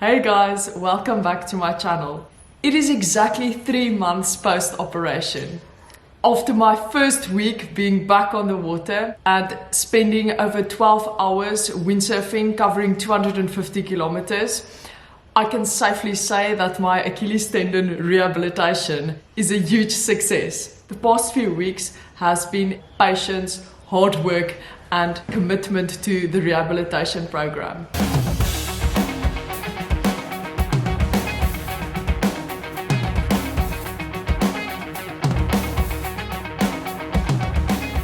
Hey guys, welcome back to my channel. It is exactly 3 months post-operation. After my first week being back on the water and spending over 12 hours windsurfing covering 250 kilometers, I can safely say that my Achilles tendon rehabilitation is a huge success. The past few weeks has been patience, hard work and commitment to the rehabilitation program.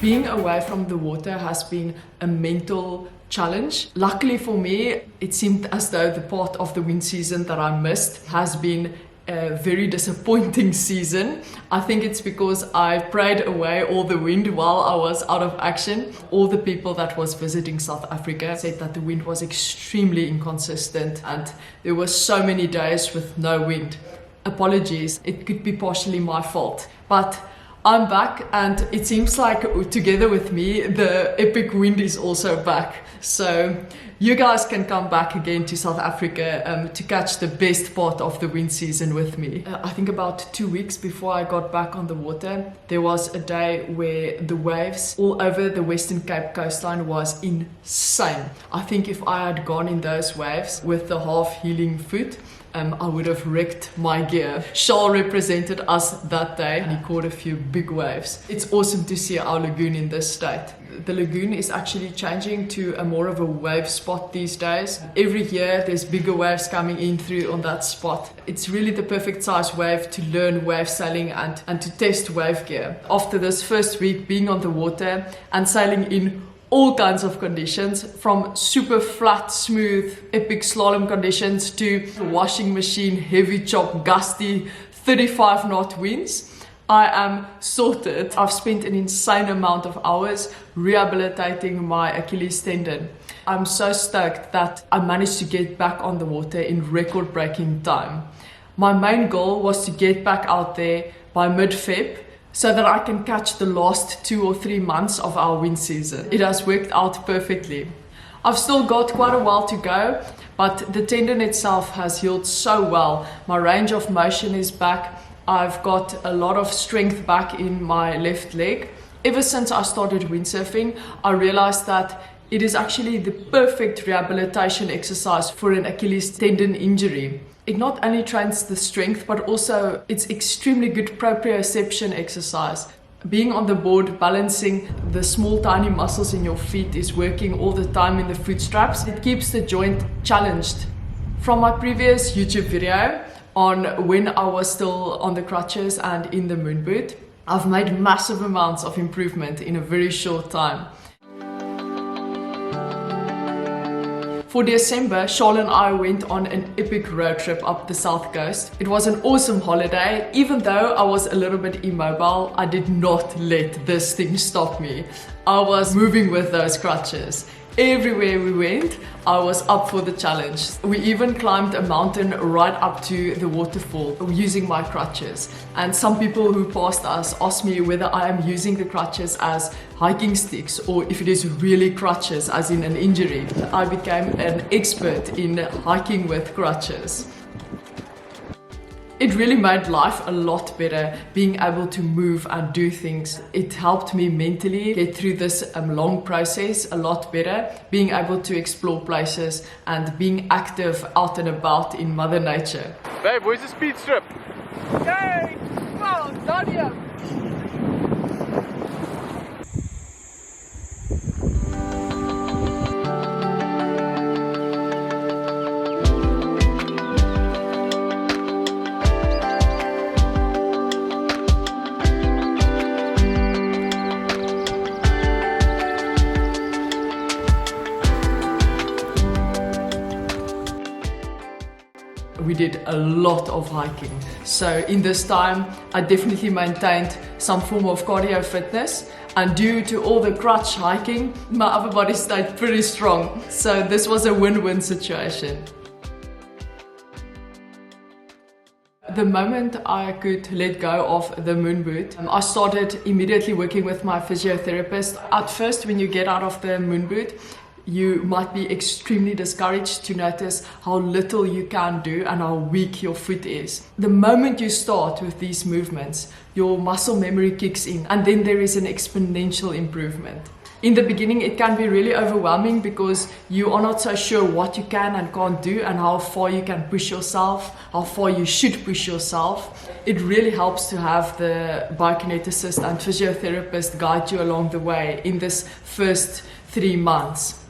Being away from the water has been a mental challenge. Luckily for me, it seemed as though the part of the wind season that I missed has been a very disappointing season. I think it's because I prayed away all the wind while I was out of action. All the people that was visiting South Africa said that the wind was extremely inconsistent and there were so many days with no wind. Apologies, it could be partially my fault. But I'm back and it seems like together with me, the epic wind is also back. So you guys can come back again to South Africa to catch the best part of the wind season with me. I think about 2 weeks before I got back on the water, there was a day where the waves all over the Western Cape coastline was insane. I think if I had gone in those waves with the half healing foot, I would have wrecked my gear. Charles represented us that day and he caught a few big waves. It's awesome to see our lagoon in this state. The lagoon is actually changing to a more of a wave spot these days. Every year there's bigger waves coming in through on that spot. It's really the perfect size wave to learn wave sailing and to test wave gear. After this first week being on the water and sailing in all kinds of conditions, from super flat, smooth, epic slalom conditions to washing machine, heavy chop, gusty, 35 knot winds, I am sorted. I've spent an insane amount of hours rehabilitating my Achilles tendon. I'm so stoked that I managed to get back on the water in record-breaking time. My main goal was to get back out there by mid-Feb, so that I can catch the last 2 or 3 months of our wind season. It has worked out perfectly. I've still got quite a while to go, but the tendon itself has healed so well. My range of motion is back. I've got a lot of strength back in my left leg. Ever since I started windsurfing, I realized that it is actually the perfect rehabilitation exercise for an Achilles tendon injury. It not only trains the strength, but also it's extremely good proprioception exercise. Being on the board, balancing the small tiny muscles in your feet is working all the time in the foot straps. It keeps the joint challenged. From my previous YouTube video on when I was still on the crutches and in the moon boot, I've made massive amounts of improvement in a very short time. For December, Charles and I went on an epic road trip up the south coast. It was an awesome holiday. Even though I was a little bit immobile, I did not let this thing stop me. I was moving with those crutches. Everywhere we went, I was up for the challenge. We even climbed a mountain right up to the waterfall using my crutches. And some people who passed us asked me whether I am using the crutches as hiking sticks or if it is really crutches as in an injury. I became an expert in hiking with crutches. It really made life a lot better being able to move and do things. It helped me mentally get through this long process a lot better, being able to explore places and being active out and about in Mother Nature. Babe, where's the speed strip? Yay! Well done here! We did a lot of hiking. So in this time, I definitely maintained some form of cardio fitness, and due to all the crutch hiking, my upper body stayed pretty strong. So this was a win-win situation. The moment I could let go of the moon boot, I started immediately working with my physiotherapist. At first, when you get out of the moon boot, you might be extremely discouraged to notice how little you can do and how weak your foot is. The moment you start with these movements, your muscle memory kicks in, and then there is an exponential improvement. In the beginning, it can be really overwhelming because you are not so sure what you can and can't do and how far you can push yourself, how far you should push yourself. It really helps to have the biokineticist and physiotherapist guide you along the way in this first 3 months.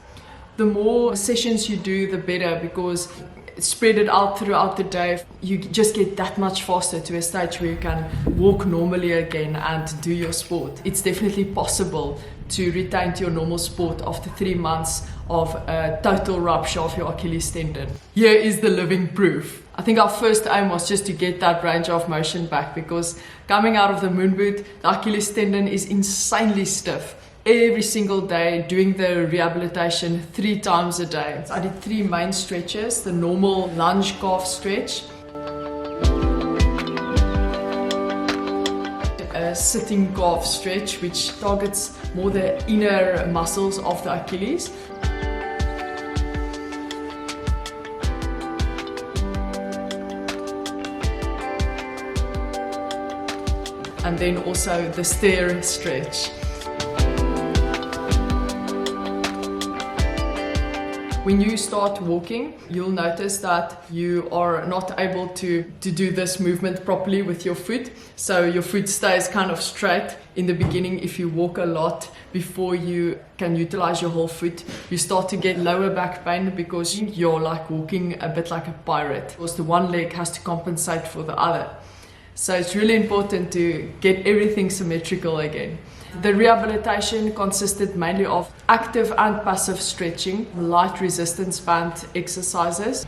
The more sessions you do, the better, because spread it out throughout the day. You just get that much faster to a stage where you can walk normally again and do your sport. It's definitely possible to return to your normal sport after 3 months of a total rupture of your Achilles tendon. Here is the living proof. I think our first aim was just to get that range of motion back, because coming out of the moon boot, the Achilles tendon is insanely stiff. Every single day, doing the rehabilitation 3 times a day. I did 3 main stretches: the normal lunge calf stretch, a sitting calf stretch, which targets more the inner muscles of the Achilles, and then also the stair stretch. When you start walking, you'll notice that you are not able to do this movement properly with your foot. So your foot stays kind of straight. In the beginning, if you walk a lot before you can utilize your whole foot, you start to get lower back pain because you're like walking a bit like a pirate, because the one leg has to compensate for the other. So it's really important to get everything symmetrical again. The rehabilitation consisted mainly of active and passive stretching, light resistance band exercises.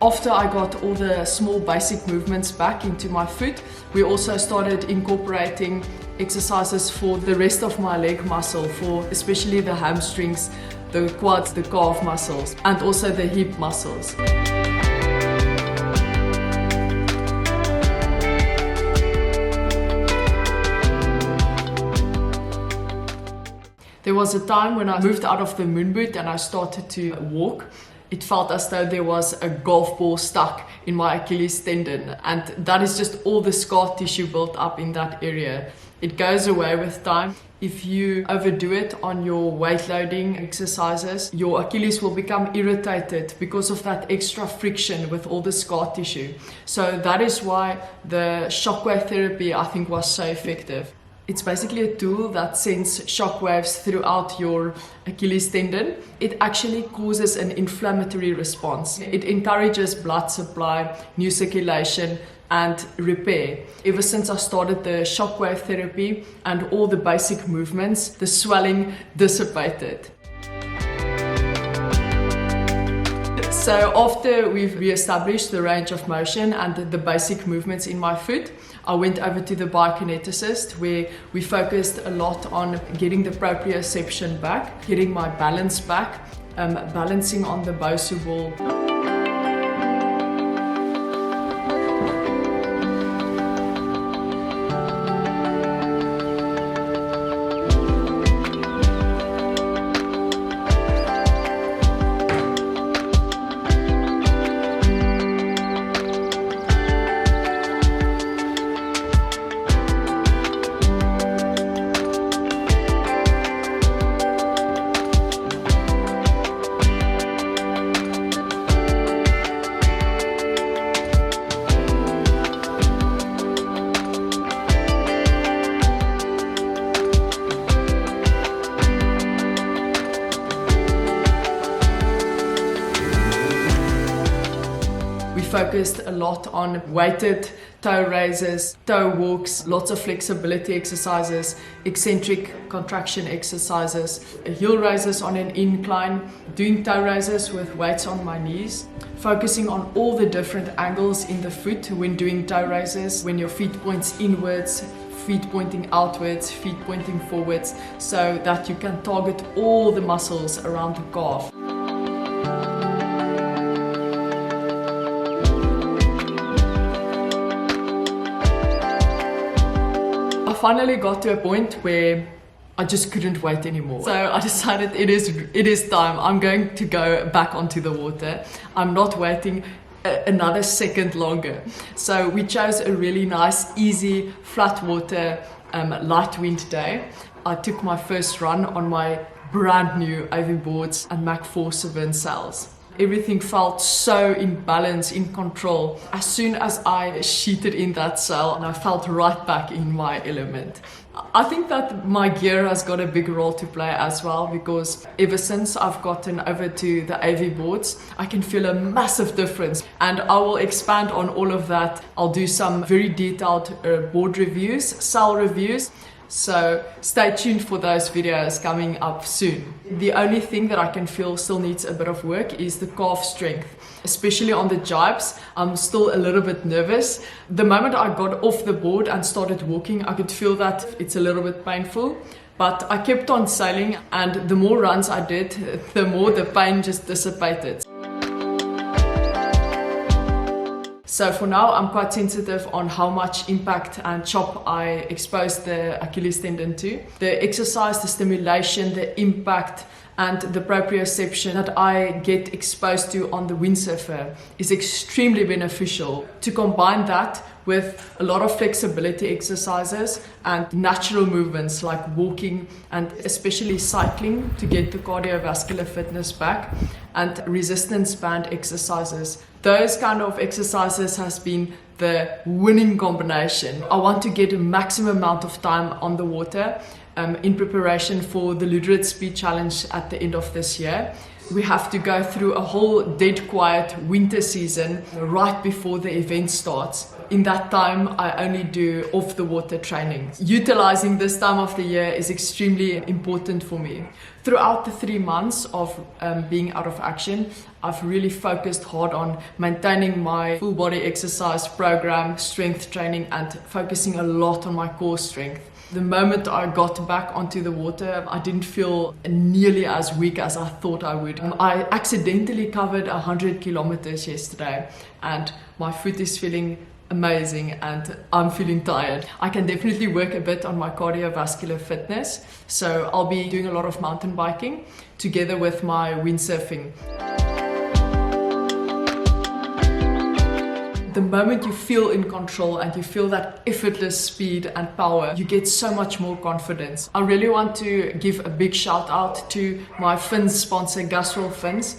After I got all the small basic movements back into my foot, we also started incorporating exercises for the rest of my leg muscle, for especially the hamstrings, the quads, the calf muscles, and also the hip muscles. There was a time when I moved out of the moon boot and I started to walk. It felt as though there was a golf ball stuck in my Achilles tendon, and that is just all the scar tissue built up in that area. It goes away with time. If you overdo it on your weight loading exercises, your Achilles will become irritated because of that extra friction with all the scar tissue. So that is why the shockwave therapy, I think, was so effective. It's basically a tool that sends shockwaves throughout your Achilles tendon. It actually causes an inflammatory response. It encourages blood supply, new circulation, and repair. Ever since I started the shockwave therapy and all the basic movements, the swelling dissipated. So after we've re-established the range of motion and the basic movements in my foot, I went over to the biokineticist, where we focused a lot on getting the proprioception back, getting my balance back, balancing on the Bosu ball. Focused a lot on weighted toe raises, toe walks, lots of flexibility exercises, eccentric contraction exercises, heel raises on an incline, doing toe raises with weights on my knees, focusing on all the different angles in the foot when doing toe raises, when your feet points inwards, feet pointing outwards, feet pointing forwards, so that you can target all the muscles around the calf. Finally got to a point where I I just couldn't wait anymore. So I decided it is time. I'm going to go back onto the water. I'm not waiting another second longer. So we chose a really nice, easy, flat water, light wind day. I took my first run on my brand new AV boards and Mach 4 wind sails. Everything felt so in balance, in control. As soon as I sheeted in that sail, and I felt right back in my element. I think that my gear has got a big role to play as well, because ever since I've gotten over to the AV boards, I can feel a massive difference, and I will expand on all of that. I'll do some very detailed board reviews, sail reviews. So stay tuned for those videos coming up soon. The only thing that I can feel still needs a bit of work is the calf strength, especially on the jibes. I'm still a little bit nervous. The moment I got off the board and started walking, I could feel that it's a little bit painful. But I kept on sailing, and the more runs I did, the more the pain just dissipated. So for now, I'm quite sensitive on how much impact and chop I expose the Achilles tendon to. The exercise, the stimulation, the impact, and the proprioception that I get exposed to on the windsurfer is extremely beneficial. To combine that with a lot of flexibility exercises and natural movements like walking and especially cycling to get the cardiovascular fitness back, and resistance band exercises. Those kind of exercises has been the winning combination. I want to get a maximum amount of time on the water in preparation for the Luderitz Speed challenge at the end of this year. We have to go through a whole dead quiet winter season right before the event starts. In that time, I only do off the water training. Utilizing this time of the year is extremely important for me. Throughout the 3 months of being out of action, I've really focused hard on maintaining my full body exercise program, strength training, and focusing a lot on my core strength. The moment I got back onto the water, I didn't feel nearly as weak as I thought I would. I accidentally covered 100 kilometers yesterday, and my foot is feeling amazing and I'm feeling tired. I can definitely work a bit on my cardiovascular fitness, so I'll be doing a lot of mountain biking together with my windsurfing. The moment you feel in control and you feel that effortless speed and power, you get so much more confidence. I really want to give a big shout out to my fins sponsor, Gastral Fins.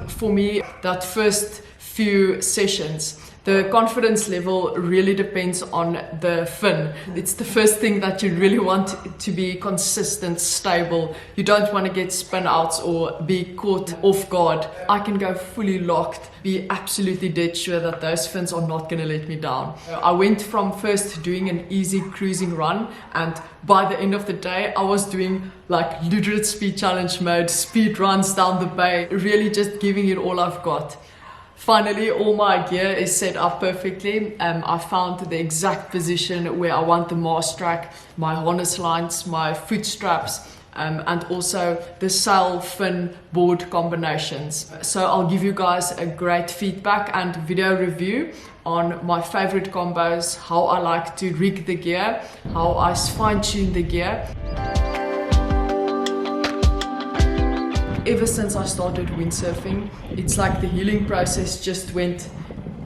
For me, that first few sessions, the confidence level really depends on the fin. It's the first thing that you really want to be consistent, stable. You don't want to get spin outs or be caught off guard. I can go fully locked, be absolutely dead sure that those fins are not going to let me down. I went from first doing an easy cruising run, and by the end of the day, I was doing like Luderitz Speed challenge mode, speed runs down the bay, really just giving it all I've got. Finally, all my gear is set up perfectly. I found the exact position where I want the mast track, my harness lines, my foot straps, and also the sail fin board combinations. So I'll give you guys a great feedback and video review on my favorite combos, how I like to rig the gear, how I fine-tune the gear. Ever since I started windsurfing, it's like the healing process just went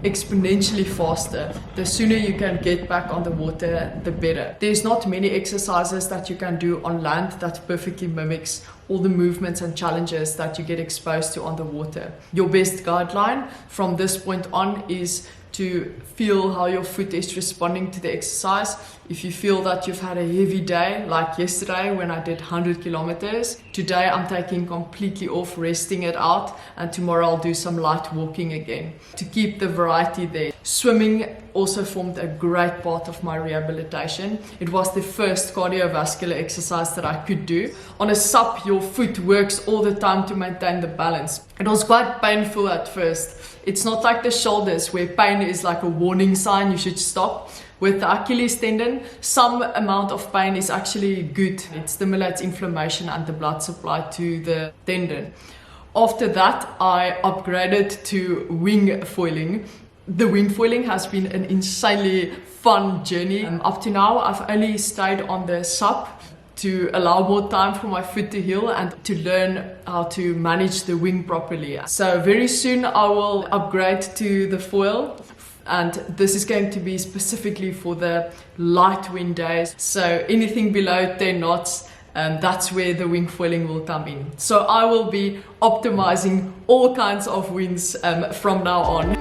exponentially faster. The sooner you can get back on the water, the better. There's not many exercises that you can do on land that perfectly mimics all the movements and challenges that you get exposed to on the water. Your best guideline from this point on is to feel how your foot is responding to the exercise. If you feel that you've had a heavy day, like yesterday when I did 100 kilometers, today I'm taking completely off, resting it out, and tomorrow I'll do some light walking again to keep the variety there. Swimming also formed a great part of my rehabilitation. It was the first cardiovascular exercise that I could do. On a SUP, your foot works all the time to maintain the balance. It was quite painful at first. It's not like the shoulders where pain is like a warning sign you should stop. With the Achilles tendon, some amount of pain is actually good. It stimulates inflammation and the blood supply to the tendon. After that, I upgraded to wing foiling. The windfoiling has been an insanely fun journey. Up to now, I've only stayed on the SUP to allow more time for my foot to heal and to learn how to manage the wing properly. So very soon I will upgrade to the foil, and this is going to be specifically for the light wind days. So anything below 10 knots, that's where the wing foiling will come in. So I will be optimizing all kinds of winds from now on.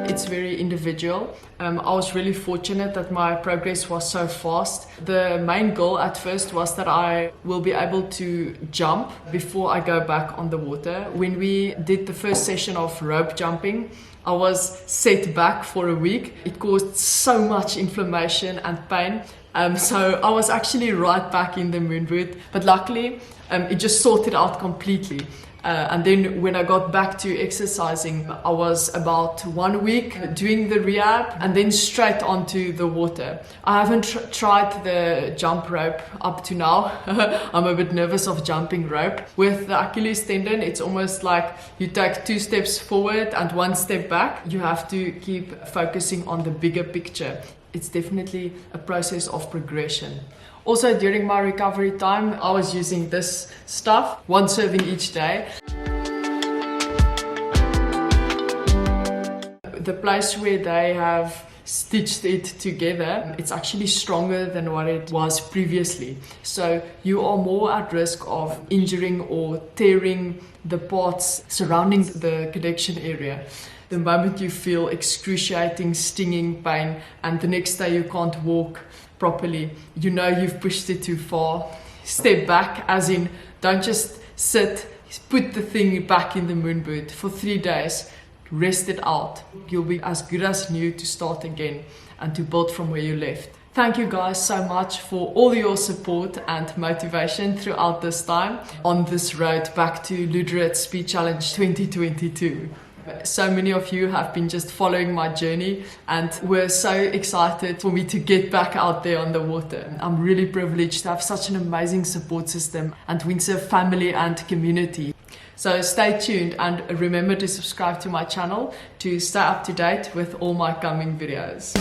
It's very individual. I was really fortunate that my progress was so fast. The main goal at first was that I will be able to jump before I go back on the water. When we did the first session of rope jumping, I was set back for a week. It caused so much inflammation and pain. So I was actually right back in the moon boot, but luckily it just sorted out completely. And then when I got back to exercising, I was about 1 week doing the rehab and then straight onto the water. I haven't tried the jump rope up to now. I'm a bit nervous of jumping rope. With the Achilles tendon, it's almost like you take 2 steps forward and 1 step back. You have to keep focusing on the bigger picture. It's definitely a process of progression. Also, during my recovery time, I was using this stuff, windsurfing each day. The place where they have stitched it together, it's actually stronger than what it was previously. So you are more at risk of injuring or tearing the parts surrounding the connection area. The moment you feel excruciating, stinging pain, and the next day you can't walk properly, you know you've pushed it too far. Step back, as in, don't just sit, put the thing back in the moon boot for 3 days, rest it out. You'll be as good as new to start again and to build from where you left. Thank you guys so much for all your support and motivation throughout this time on this road back to Luderitz Speed Challenge 2022. So many of you have been just following my journey and we're so excited for me to get back out there on the water. I'm really privileged to have such an amazing support system and windsurf family and community. So stay tuned and remember to subscribe to my channel to stay up to date with all my coming videos.